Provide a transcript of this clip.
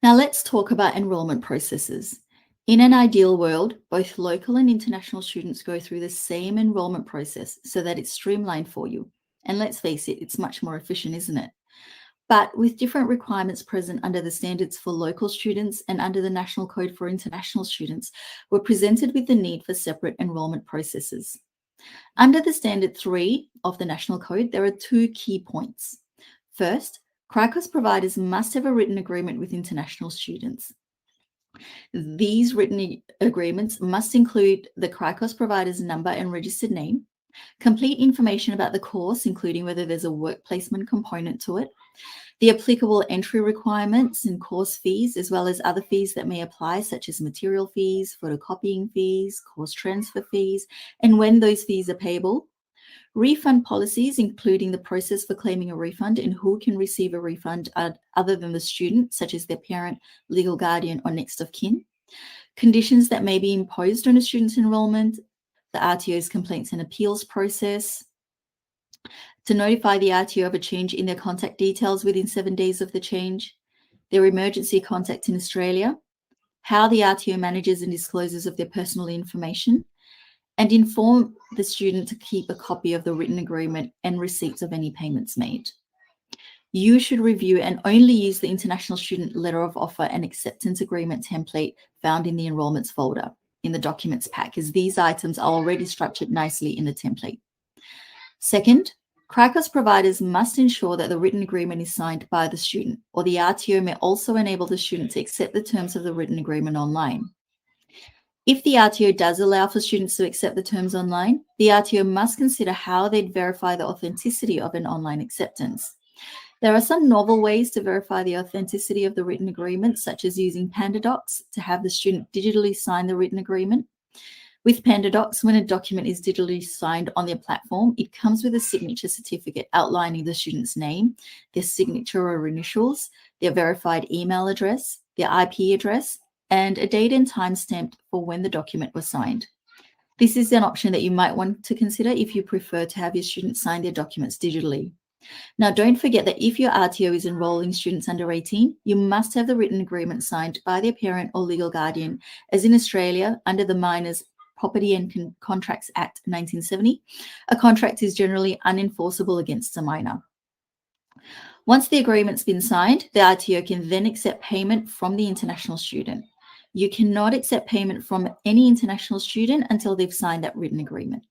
Now let's talk about enrolment processes. In an ideal world, both local and international students go through the same enrolment process so that it's streamlined for you. And let's face it, it's much more efficient, isn't it? But with different requirements present under the standards for local students and under the National Code for international students, we're presented with the need for separate enrolment processes. Under the Standard 3 of the National Code, there are two key points. First, CRICOS providers must have a written agreement with international students. These written agreements must include the CRICOS provider's number and registered name, complete information about the course, including whether there's a work placement component to it, the applicable entry requirements and course fees, as well as other fees that may apply, such as material fees, photocopying fees, course transfer fees, and when those fees are payable. Refund policies, including the process for claiming a refund and who can receive a refund other than the student, such as their parent, legal guardian, or next of kin. Conditions that may be imposed on a student's enrolment, the RTO's complaints and appeals process, to notify the RTO of a change in their contact details within 7 days of the change, their emergency contact in Australia, how the RTO manages and discloses of their personal information, and inform the student to keep a copy of the written agreement and receipts of any payments made. You should review and only use the International Student Letter of Offer and Acceptance Agreement template found in the Enrolments folder in the Documents pack, as these items are already structured nicely in the template. Second, CRICOS providers must ensure that the written agreement is signed by the student, or the RTO may also enable the student to accept the terms of the written agreement online. If the RTO does allow for students to accept the terms online, the RTO must consider how they'd verify the authenticity of an online acceptance. There are some novel ways to verify the authenticity of the written agreement, such as using PandaDocs to have the student digitally sign the written agreement. With PandaDocs, when a document is digitally signed on their platform, it comes with a signature certificate outlining the student's name, their signature or initials, their verified email address, their IP address, and a date and time stamped for when the document was signed. This is an option that you might want to consider if you prefer to have your students sign their documents digitally. Now, don't forget that if your RTO is enrolling students under 18, you must have the written agreement signed by their parent or legal guardian, as in Australia, under the Minors Property and Contracts Act 1970, a contract is generally unenforceable against a minor. Once the agreement's been signed, the RTO can then accept payment from the international student. You cannot accept payment from any international student until they've signed that written agreement.